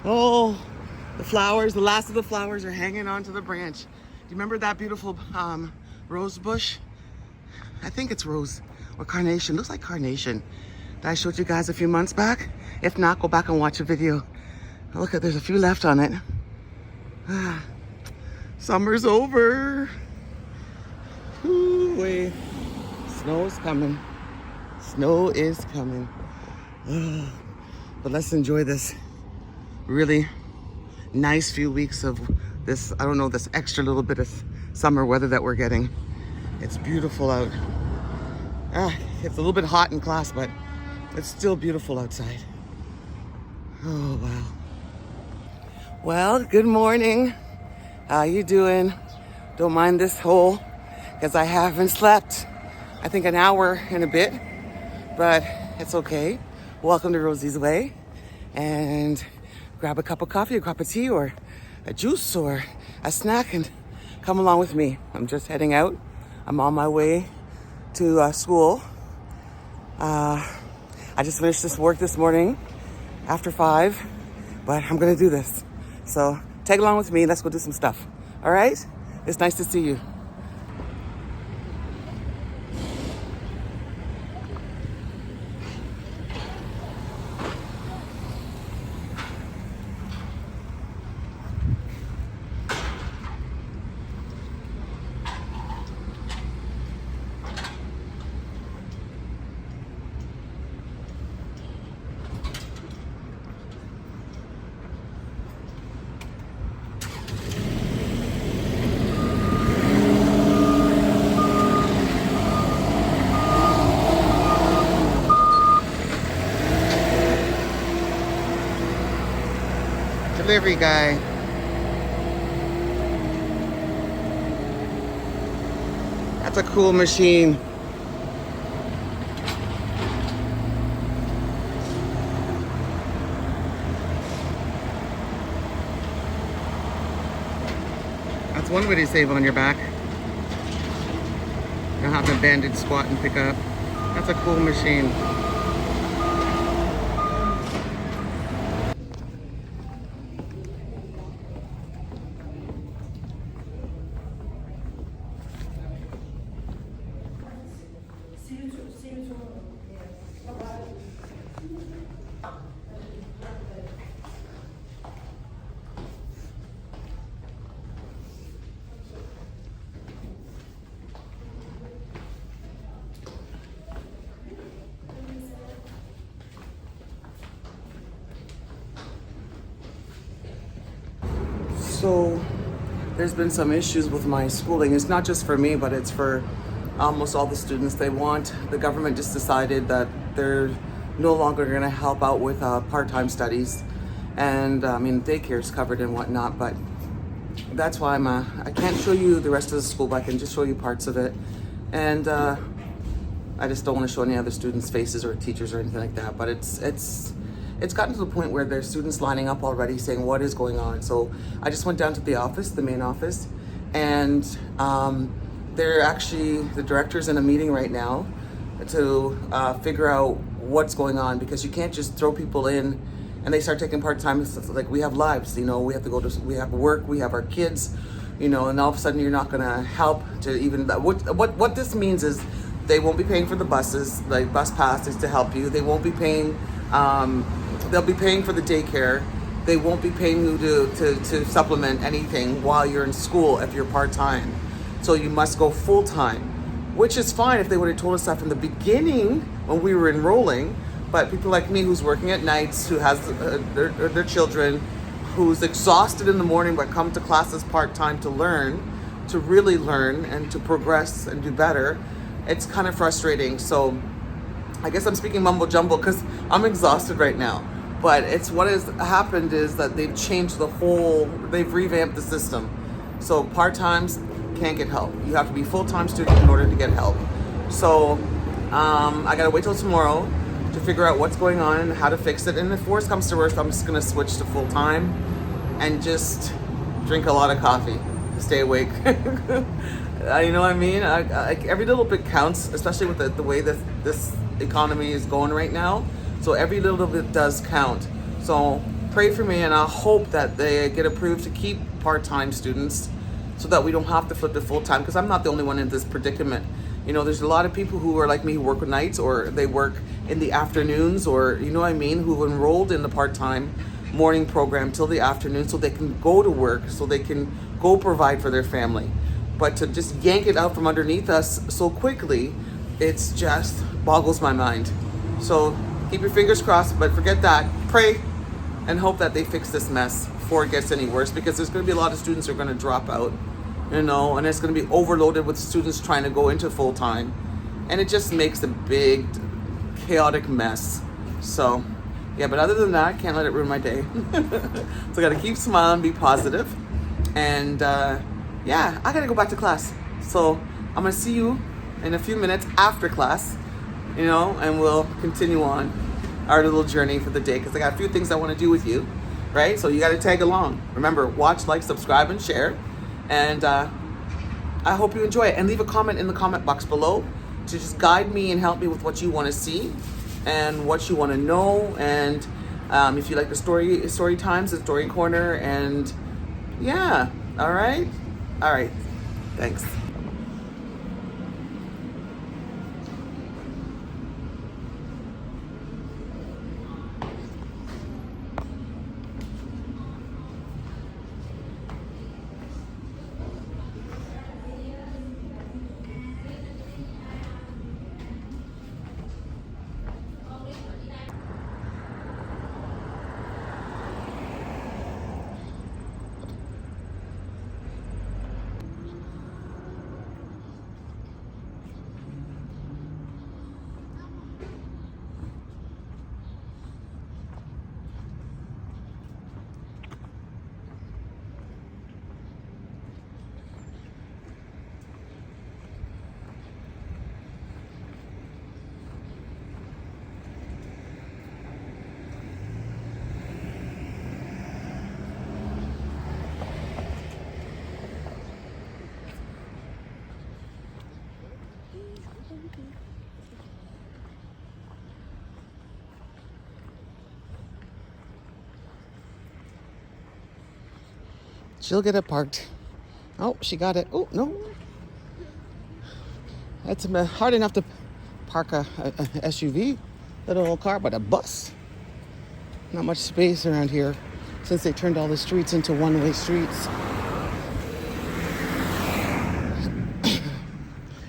Oh, the flowers, the last of the flowers are hanging onto the branch. Do you remember that beautiful rose bush? I think it's rose or carnation. Looks like carnation that I showed you guys a few months back. If not, go back and watch a video. Look at, there's a few left on it. Summer's over. Ooh-wee. Snow's coming. Snow is coming. But let's enjoy this really nice few weeks of this, I don't know, this extra little bit of summer weather that we're getting. It's beautiful out. It's a little bit hot in class, but it's still beautiful outside. Oh, wow. Well, good morning. How you doing? Don't mind this hole, because I haven't slept, I think, an hour and a bit, but it's okay. Welcome to Rosie's Way, and grab a cup of coffee, a cup of tea, or a juice, or a snack, and come along with me. I'm just heading out. I'm on my way to school. I just finished this work this morning after 5, but I'm gonna do this. So tag along with me, let's go do some stuff. All right? It's nice to see you. Delivery guy. That's a cool machine. That's one way to save on your back. You don't have to bandage, squat, and pick up. That's a cool machine. So there's been some issues with my schooling. It's not just for me, but it's for almost all the students. The government just decided that they're no longer going to help out with part-time studies. And I mean, daycare's covered and whatnot, but that's why I can't show you the rest of the school, but I can just show you parts of it. And I just don't want to show any other students' faces or teachers or anything like that. But it's gotten to the point where there's students lining up already saying what is going on. So I just went down to the office, the main office, and the director's in a meeting right now to figure out what's going on, because you can't just throw people in and they start taking part-time. Like, we have lives, we have work, we have our kids, and all of a sudden you're not gonna help to even, what this means is they won't be paying for the buses, like bus passes to help you. They won't be paying, they'll be paying for the daycare. They won't be paying you to supplement anything while you're in school if you're part-time. So you must go full-time, which is fine if they would have told us that from the beginning when we were enrolling. But people like me, who's working at nights, who has their children, who's exhausted in the morning but come to classes part-time to learn, to really learn and to progress and do better, it's kind of frustrating. So I guess I'm speaking mumbo jumbo because I'm exhausted right now. But what has happened is that they've revamped the system. So part-times can't get help. You have to be full-time student in order to get help. So I gotta wait till tomorrow to figure out what's going on and how to fix it. And if worse comes to worse, I'm just gonna switch to full-time and just drink a lot of coffee to stay awake. You know what I mean? Every little bit counts, especially with the way that this economy is going right now. So every little bit does count. So pray for me, and I hope that they get approved to keep part-time students so that we don't have to flip to full-time, because I'm not the only one in this predicament. You know, there's a lot of people who are like me who work nights, or they work in the afternoons, or you know what I mean, who enrolled in the part-time morning program till the afternoon so they can go to work, so they can go provide for their family. But to just yank it out from underneath us so quickly, it's just boggles my mind. So keep your fingers crossed, but forget that. Pray and hope that they fix this mess before it gets any worse, because there's going to be a lot of students who are going to drop out, you know, and it's going to be overloaded with students trying to go into full-time, and it just makes a big chaotic mess. So yeah, but other than that, can't let it ruin my day. So I got to keep smiling, be positive, and yeah, I got to go back to class. So I'm going to see you in a few minutes after class, you know, and we'll continue on our little journey for the day, because I got a few things I want to do with you, right? So you got to tag along. Remember, watch, like, subscribe, and share. And I hope you enjoy it. And leave a comment in the comment box below to just guide me and help me with what you want to see and what you want to know. And if you like the story times, the story corner, and yeah, all right, thanks. She'll get it parked. Oh, she got it. Oh, no. It's hard enough to park a SUV, little old car, but a bus. Not much space around here since they turned all the streets into one-way streets.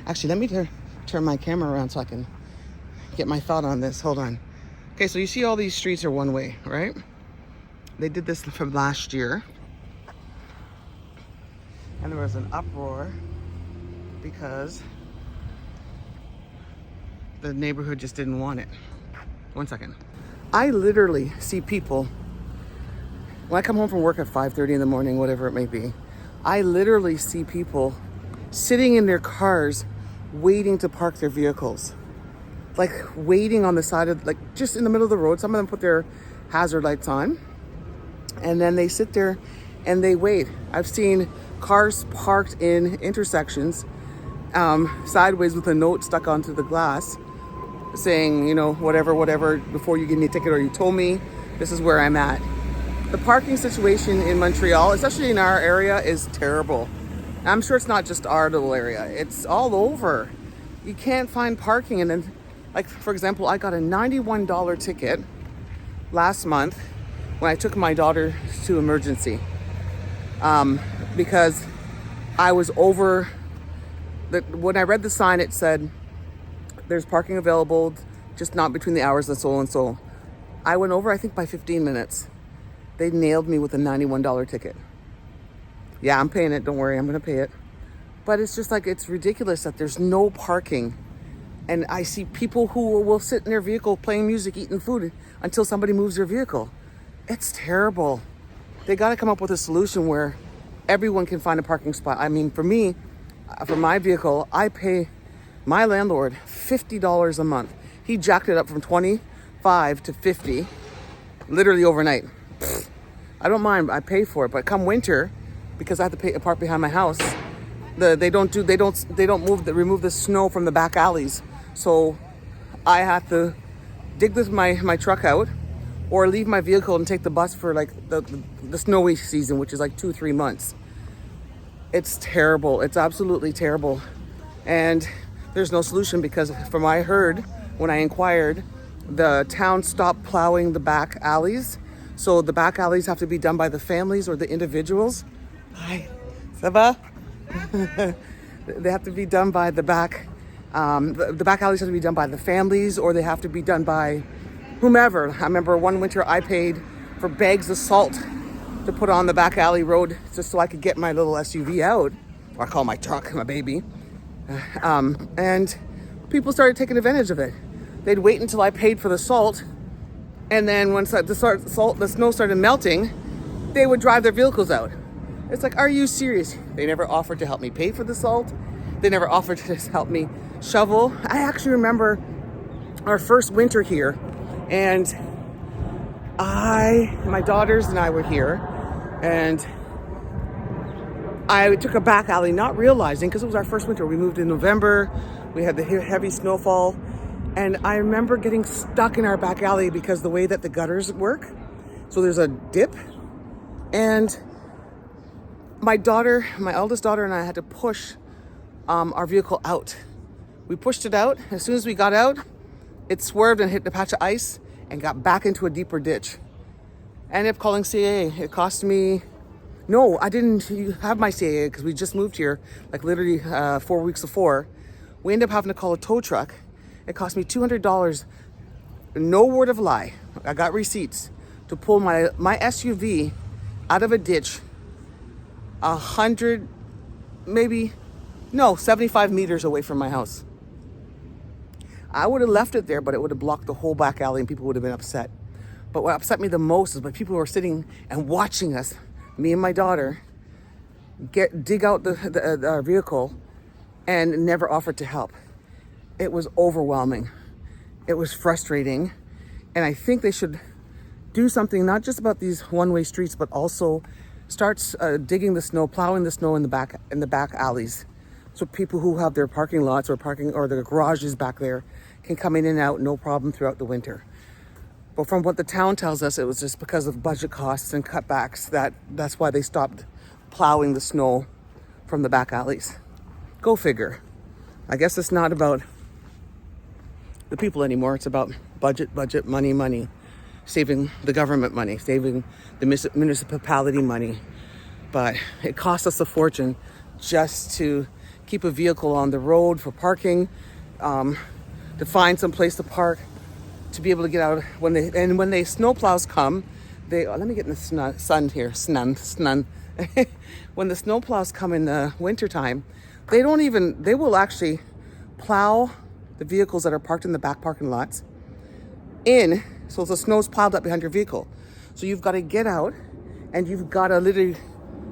Actually, let me turn my camera around so I can get my thought on this. Hold on. Okay, so you see all these streets are one-way, right? They did this from last year. And there was an uproar because the neighborhood just didn't want it. One second. I literally see people, when I come home from work at 5:30 in the morning, whatever it may be, I literally see people sitting in their cars waiting to park their vehicles. Like waiting on the side of, like just in the middle of the road. Some of them put their hazard lights on and then they sit there and they wait. I've seen cars parked in intersections sideways with a note stuck onto the glass saying, you know, whatever, before you give me a ticket or you told me, this is where I'm at. The parking situation in Montreal, especially in our area, is terrible. I'm sure it's not just our little area. It's all over. You can't find parking. And then, like, for example, I got a $91 ticket last month when I took my daughter to emergency. Because I was over, when I read the sign, it said, there's parking available, just not between the hours of so and so. I went over, I think, by 15 minutes. They nailed me with a $91 ticket. Yeah, I'm paying it, don't worry, I'm gonna pay it. But it's just like, it's ridiculous that there's no parking. And I see people who will sit in their vehicle playing music, eating food until somebody moves their vehicle. It's terrible. They gotta come up with a solution where everyone can find a parking spot. I mean, for me, for my vehicle, I pay my landlord $50 a month. He jacked it up from 25 to 50, literally overnight. I don't mind, I pay for it, but come winter, because I have to pay a park behind my house, they don't remove the snow from the back alleys. So I have to dig my truck out, or leave my vehicle and take the bus for like the snowy season, which is like 2-3 months. It's terrible. It's absolutely terrible. And there's no solution because from what I heard when I inquired, the town stopped plowing the back alleys. So the back alleys have to be done by the families or the individuals. Hi, ça va? They have to be done by the back. The back alleys have to be done by the families, or they have to be done by whomever. I remember one winter I paid for bags of salt to put on the back alley road just so I could get my little SUV out, or I call my truck my baby. And people started taking advantage of it. They'd wait until I paid for the salt, and then once the snow started melting, they would drive their vehicles out. It's like, are you serious? They never offered to help me pay for the salt. They never offered to help me shovel. I actually remember our first winter here, and my daughters and I were here, and I took a back alley, not realizing, because it was our first winter. We moved in November. We had the heavy snowfall. And I remember getting stuck in our back alley because the way that the gutters work. So there's a dip. And my eldest daughter and I had to push our vehicle out. We pushed it out. As soon as we got out, it swerved and hit the patch of ice and got back into a deeper ditch. I ended up calling CAA. It cost me... No, I didn't have my CAA because we just moved here, like literally 4 weeks before. We ended up having to call a tow truck. It cost me $200. No word of lie. I got receipts to pull my SUV out of a ditch 75 meters away from my house. I would have left it there, but it would have blocked the whole back alley and people would have been upset. But what upset me the most is when people were sitting and watching us, me and my daughter, dig out our vehicle and never offered to help. It was overwhelming. It was frustrating. And I think they should do something, not just about these one-way streets, but also start digging the snow, plowing the snow in the back alleys. So people who have their parking lots or their garages back there can come in and out no problem throughout the winter. But from what the town tells us, it was just because of budget costs and cutbacks that's why they stopped plowing the snow from the back alleys. Go figure. I guess it's not about the people anymore. It's about budget, money, saving the government money, saving the municipality money. But it costs us a fortune just to keep a vehicle on the road for parking, to find some place to park, to be able to get out when they snowplows come. Let me get in the sun here. Snun. When the snowplows come in the wintertime, they will actually plow the vehicles that are parked in the back parking lots in, so the snow's piled up behind your vehicle. So you've got to get out and you've got to literally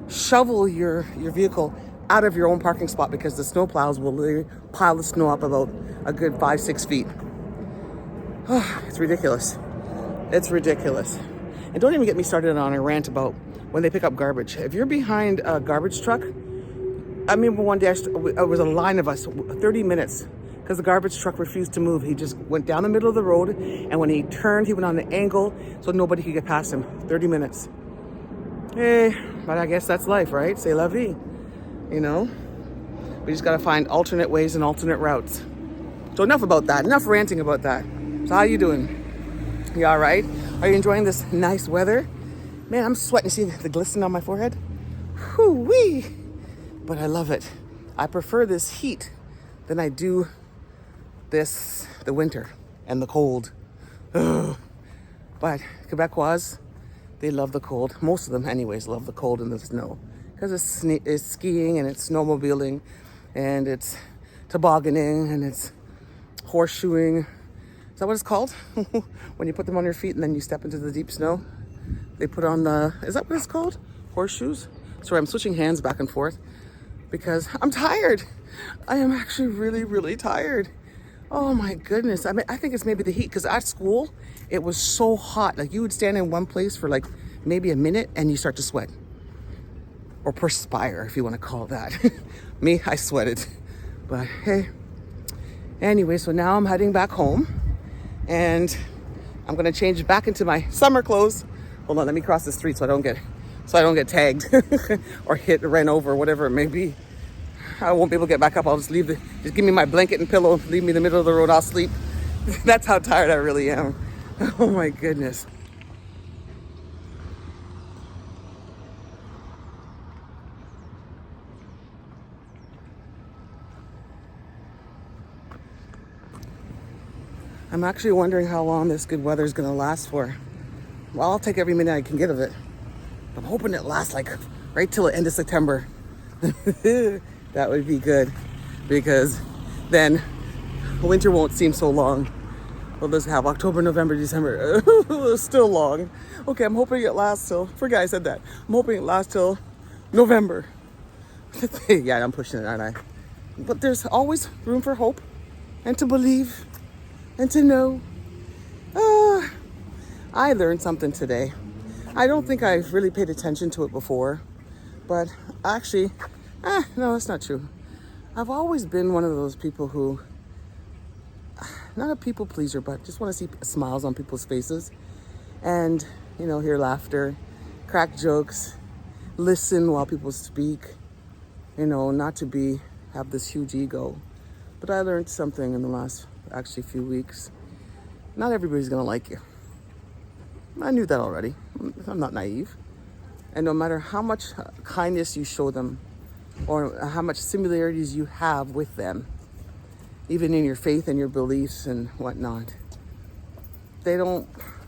shovel your vehicle out of your own parking spot because the snowplows will literally pile the snow up about a good 5-6 feet. It's ridiculous. It's ridiculous. And don't even get me started on a rant about when they pick up garbage. If you're behind a garbage truck, I remember one day it was a line of us, 30 minutes, because the garbage truck refused to move. He just went down the middle of the road, and when he turned, he went on an angle so nobody could get past him. 30 minutes. Hey, but I guess that's life, right? C'est la vie. You know? We just gotta find alternate ways and alternate routes. So enough about that. Enough ranting about that. So how you doing? You all right? Are you enjoying this nice weather? Man, I'm sweating. See the glisten on my forehead? Whoo-wee! But I love it. I prefer this heat than I do the winter and the cold. Ugh. But Quebecois, they love the cold. Most of them anyways love the cold and the snow. Because it's skiing and it's snowmobiling and it's tobogganing and it's horseshoeing. Is that what it's called? When you put them on your feet and then you step into the deep snow? They put on is that what it's called? Horseshoes? Sorry, I'm switching hands back and forth because I'm tired. I am actually really, really tired. Oh my goodness. I mean, I think it's maybe the heat because at school, it was so hot. Like you would stand in one place for like maybe a minute and you start to sweat. Or perspire, if you want to call it that. Me, I sweated. But hey. Anyway, so now I'm heading back home. And I'm gonna change back into my summer clothes. Hold on, let me cross the street so I don't get tagged or hit or ran over, whatever it may be. I won't be able to get back up. I'll just just give me my blanket and pillow, leave me in the middle of the road, I'll sleep. That's how tired I really am. Oh my goodness. I'm actually wondering how long this good weather is going to last for. Well, I'll take every minute I can get of it. I'm hoping it lasts like right till the end of September. That would be good, because then winter won't seem so long. We'll just have October, November, December. Still long. Okay, I'm hoping it lasts till, forget I said that. I'm hoping it lasts till November. Yeah, I'm pushing it, aren't I? But there's always room for hope and to believe and to know. I learned something today. I don't think I've really paid attention to it before, but actually, no, that's not true. I've always been one of those people who, not a people pleaser, but just want to see smiles on people's faces and, hear laughter, crack jokes, listen while people speak, not to have this huge ego. But I learned something in the last actually few weeks. Not everybody's gonna like you. I knew that already. I'm not naive. And no matter how much kindness you show them or how much similarities you have with them, even in your faith and your beliefs and whatnot,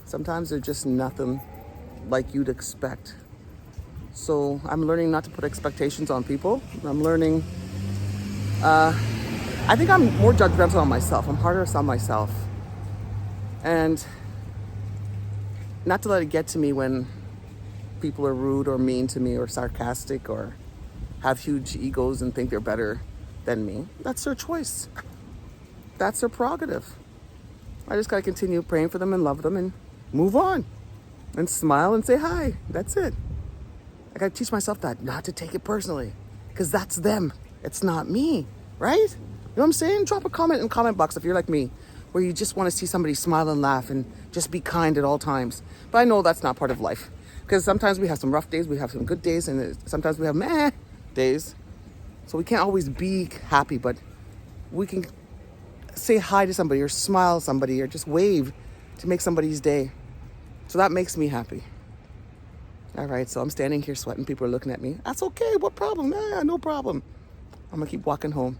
sometimes they're just nothing like you'd expect. So I'm learning not to put expectations on people. I'm learning, I think I'm more judgmental on myself. I'm harder on myself. And not to let it get to me when people are rude or mean to me or sarcastic or have huge egos and think they're better than me. That's their choice. That's their prerogative. I just gotta continue praying for them and love them and move on and smile and say hi. That's it. I gotta teach myself that, not to take it personally, because that's them. It's not me, right? You know what I'm saying? Drop a comment in the comment box if you're like me, where you just want to see somebody smile and laugh and just be kind at all times. But I know that's not part of life, because sometimes we have some rough days, we have some good days, and sometimes we have meh days. So we can't always be happy, but we can say hi to somebody or smile at somebody or just wave to make somebody's day. So that makes me happy. All right, so I'm standing here sweating. People are looking at me. That's okay. What problem? No problem. I'm going to keep walking home.